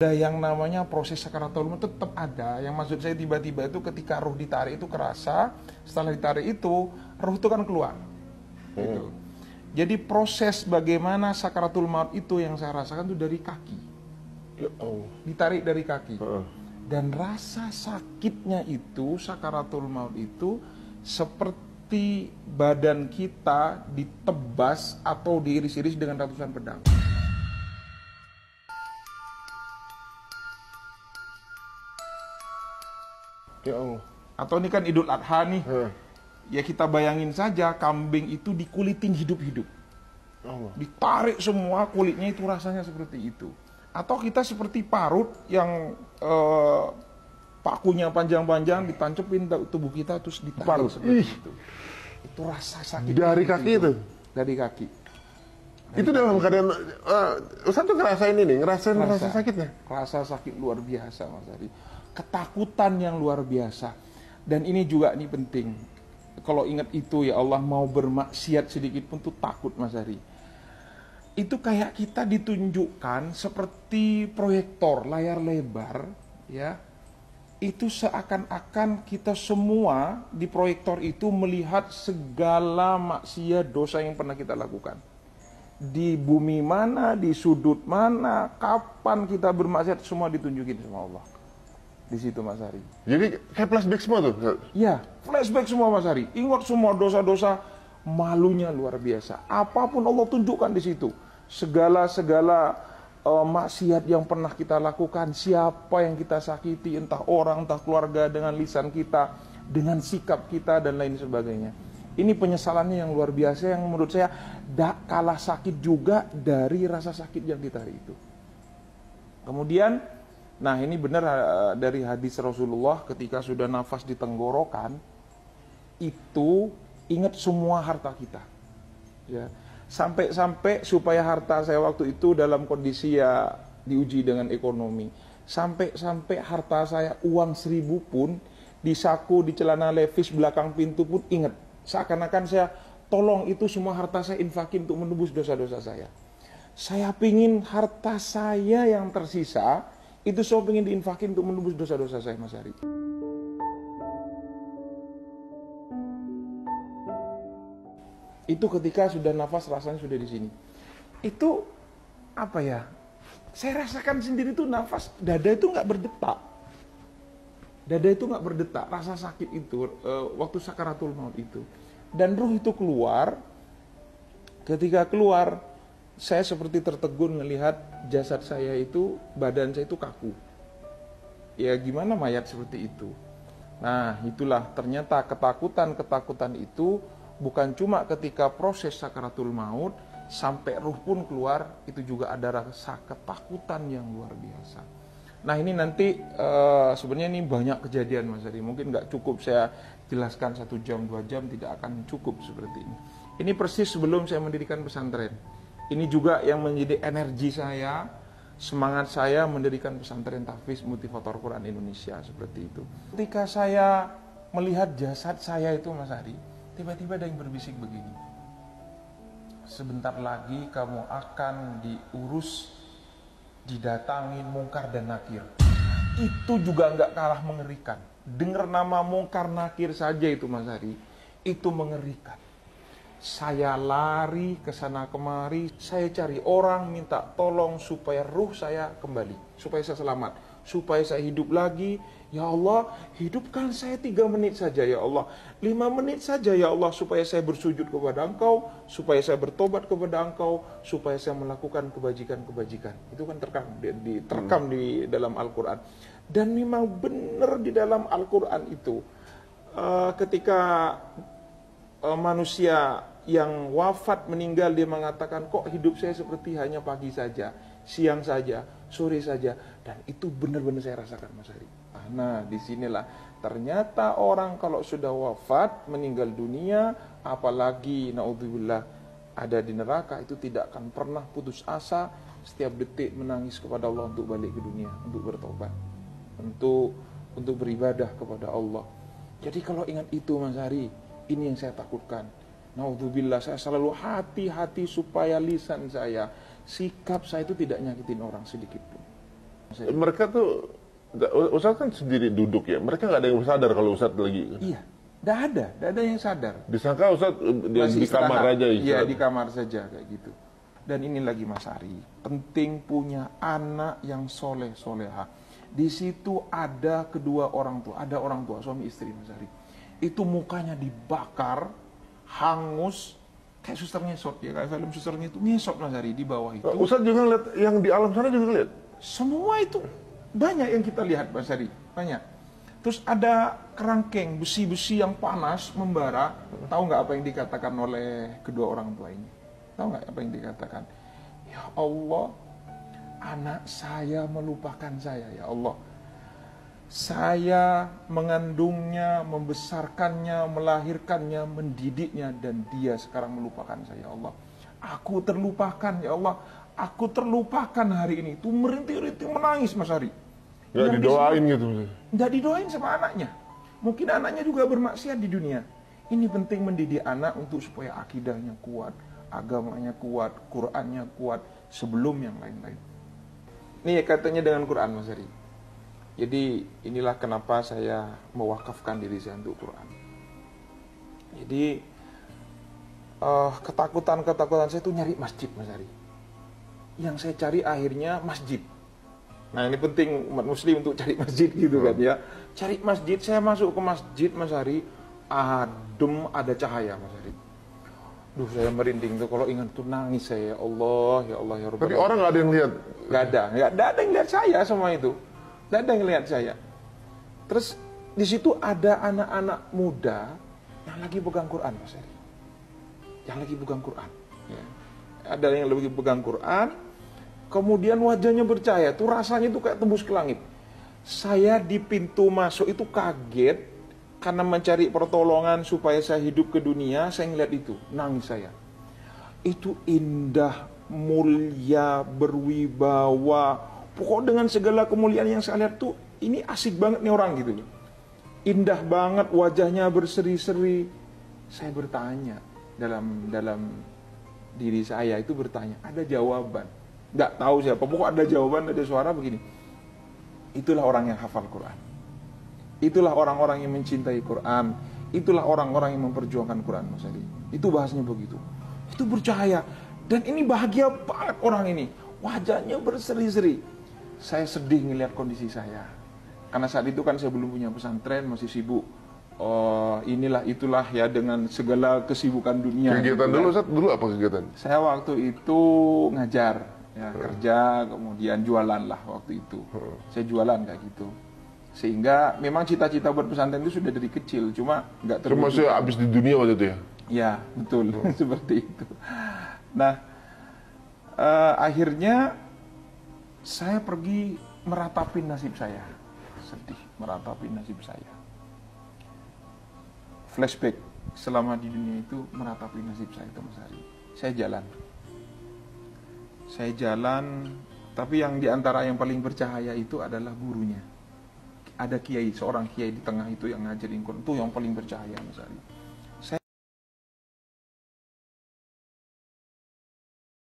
Ada yang namanya proses sakaratul maut tetap ada. Yang maksud saya tiba-tiba itu ketika ruh ditarik itu kerasa, setelah ditarik itu ruh itu kan keluar. Gitu. Jadi proses bagaimana sakaratul maut itu yang saya rasakan itu dari kaki. Ditarik dari kaki. Dan rasa sakitnya itu, sakaratul maut itu seperti badan kita ditebas atau diiris-iris dengan ratusan pedang. Ya Allah. Atau ini kan Idul Adha nih. Ya kita bayangin saja kambing itu dikulitin hidup-hidup. Ditarik semua kulitnya itu rasanya seperti itu. Atau kita seperti parut yang pakunya panjang-panjang ditancepin tubuh kita terus ditarik seperti itu. Itu rasa sakit. Dari kaki itu? Dari kaki. Itu dalam keadaan Ustaz tuh ngerasain ini, ngerasain rasa sakitnya? Rasa sakit luar biasa Mas Ari. Ketakutan yang luar biasa. Dan ini juga ini penting. Kalau ingat itu ya Allah, mau bermaksiat sedikit pun tuh takut Mas Ari. Itu kayak kita ditunjukkan seperti proyektor layar lebar ya. Itu seakan-akan kita semua di proyektor itu melihat segala maksiat dosa yang pernah kita lakukan. Di bumi mana, di sudut mana, kapan kita bermaksiat, semua ditunjukin sama Allah. Di situ Mas Ari. Jadi kayak flashback semua tuh? Iya, flashback semua Mas Ari. Ingat semua dosa-dosa, malunya luar biasa. Apapun Allah tunjukkan di situ. Segala maksiat yang pernah kita lakukan, siapa yang kita sakiti, entah orang, entah keluarga, dengan lisan kita, dengan sikap kita, dan lain sebagainya. Ini penyesalannya yang luar biasa, yang menurut saya tak kalah sakit juga dari rasa sakit yang ditarik itu. Kemudian, nah ini benar dari hadis Rasulullah ketika sudah nafas di tenggorokan, itu ingat semua harta kita. Ya. Sampai supaya harta saya waktu itu dalam kondisi ya diuji dengan ekonomi. Sampai harta saya uang 1.000 pun di saku, di celana levis belakang pintu pun ingat. Seakan-akan saya tolong itu semua harta saya infakin untuk menebus dosa-dosa saya. Saya pingin harta saya yang tersisa itu saya pingin diinfakin untuk menebus dosa-dosa saya Mas Ari. Itu ketika sudah nafas rasanya sudah di sini. Itu apa ya? Saya rasakan sendiri tuh nafas dada itu nggak berdetak. Dada itu nggak berdetak, rasa sakit itu waktu sakaratul maut itu. Dan ruh itu keluar. Ketika keluar, saya seperti tertegun melihat jasad saya itu, badan saya itu kaku. Ya gimana mayat seperti itu? Nah itulah ternyata ketakutan itu bukan cuma ketika proses sakaratul maut, sampai ruh pun keluar, itu juga ada rasa ketakutan yang luar biasa. Nah ini nanti sebenarnya ini banyak kejadian Mas Ari. Mungkin nggak cukup saya jelaskan 1 jam 2 jam, tidak akan cukup seperti ini. Ini persis sebelum saya mendirikan pesantren. Ini juga yang menjadi energi saya, semangat saya mendirikan pesantren Tahfiz Motivator Quran Indonesia seperti itu. Ketika saya melihat jasad saya itu Mas Ari, tiba-tiba ada yang berbisik begini. Sebentar lagi kamu akan diurus, didatangin mungkar dan nakir. Itu juga nggak kalah mengerikan. Dengar nama mungkar nakir saja itu Mas Ari, itu mengerikan. Saya lari ke sana kemari, saya cari orang minta tolong supaya ruh saya kembali, supaya saya selamat, supaya saya hidup lagi. Ya Allah, hidupkan saya 3 menit saja ya Allah, 5 menit saja ya Allah, supaya saya bersujud kepada Engkau, supaya saya bertobat kepada Engkau, supaya saya melakukan kebajikan-kebajikan. Itu kan terkam di dalam Al-Quran. Dan memang benar di dalam Al-Quran itu, ketika manusia yang wafat meninggal, dia mengatakan kok hidup saya seperti hanya pagi saja, siang saja, sore saja. Dan itu benar-benar saya rasakan Mas Ari. Nah disinilah ternyata orang kalau sudah wafat meninggal dunia, apalagi naudzubillah ada di neraka, itu tidak akan pernah putus asa, setiap detik menangis kepada Allah untuk balik ke dunia, untuk bertobat, untuk beribadah kepada Allah. Jadi kalau ingat itu Mas Ari, ini yang saya takutkan. Naudzubillah, saya selalu hati-hati supaya lisan saya, sikap saya itu tidak nyakitin orang sedikit pun. Mereka tuh, Ustadz kan sendiri duduk ya. Mereka nggak ada yang sadar kalau Ustadz lagi. Iya, nggak ada yang sadar. Disangka Ustadz di kamar aja. Iya, di kamar saja kayak gitu. Dan ini lagi Mas Ari, penting punya anak yang soleha. Di situ ada kedua orang tua, ada orang tua suami istri Mas Ari. Itu mukanya dibakar, hangus, kayak suster ngesot ya, kayak film susternya itu ngesot Mas Ari di bawah itu. Ustadz juga lihat yang di alam sana juga lihat. Semua itu banyak yang kita lihat Mas Ari, banyak. Terus ada kerangkeng, besi-besi yang panas membara. Tahu nggak apa yang dikatakan oleh kedua orang tua ini? Tahu nggak apa yang dikatakan? Ya Allah, anak saya melupakan saya, ya Allah. Saya mengandungnya, membesarkannya, melahirkannya, mendidiknya, dan dia sekarang melupakan saya, ya Allah. Aku terlupakan, ya Allah. Aku terlupakan hari ini. Itu merintih-rintih menangis Mas Ari. Nggak didoain gitu. Nggak didoain sama anaknya. Mungkin anaknya juga bermaksiat di dunia. Ini penting mendidik anak untuk supaya akidahnya kuat, agamanya kuat, Qur'annya kuat, sebelum yang lain-lain. Ini katanya dengan Qur'an Mas Ari. Jadi inilah kenapa saya mewakafkan diri saya untuk Quran. Jadi ketakutan saya itu nyari masjid Mas Ari. Yang saya cari akhirnya masjid. Nah ini penting umat muslim untuk cari masjid gitu kan ya. Cari masjid, saya masuk ke masjid Mas Ari, adem, ada cahaya Mas Ari. Duh saya merinding tuh kalau ingat tuh nangis saya, ya Allah ya Rabbal. Tapi orang nggak ada yang lihat. Nggak ada yang lihat saya semua itu. Nggak ada yang lihat saya. Terus di situ ada anak-anak muda yang lagi pegang Quran Mas Ari. Yang lagi pegang Quran. Ya. Ada yang lagi pegang Quran. Kemudian wajahnya bercahaya, tuh rasanya tuh kayak tembus ke langit. Saya di pintu masuk itu kaget karena mencari pertolongan supaya saya hidup ke dunia. Saya ngeliat itu, nangis saya. Itu indah, mulia, berwibawa. Pokok dengan segala kemuliaan yang saya lihat tuh, ini asik banget nih orang gitu. Indah banget, wajahnya berseri-seri. Saya bertanya dalam diri saya itu bertanya, ada jawaban. Nggak tahu siapa, pokok ada jawaban, ada suara begini. Itulah orang yang hafal Quran. Itulah orang-orang yang mencintai Quran. Itulah orang-orang yang memperjuangkan Quran Mas Adi. Itu bahasanya begitu. Itu bercahaya. Dan ini bahagia banget orang ini. Wajahnya berseri-seri. Saya sedih ngelihat kondisi saya. Karena saat itu kan saya belum punya pesantren, masih sibuk. Inilah itulah ya dengan segala kesibukan dunia. Kegiatan gitu, dulu, Ustaz, dulu apa kegiatan? Saya waktu itu ngajar, ya kerja, kemudian jualan lah waktu itu. Saya jualan kayak gitu. Sehingga memang cita-cita buat pesantren itu sudah dari kecil, cuma nggak terwujud. Cuma saya habis di dunia waktu itu ya? Ya, betul. Seperti itu. Nah, akhirnya saya pergi meratapi nasib saya. Sedih, meratapi nasib saya. Flashback selama di dunia itu meratapi nasib saya itu Mas Ari. Saya jalan, tapi yang diantara yang paling bercahaya itu adalah gurunya. Ada kiai, seorang kiai di tengah itu yang ngajarin Quran, itu yang paling bercahaya Mas Ari.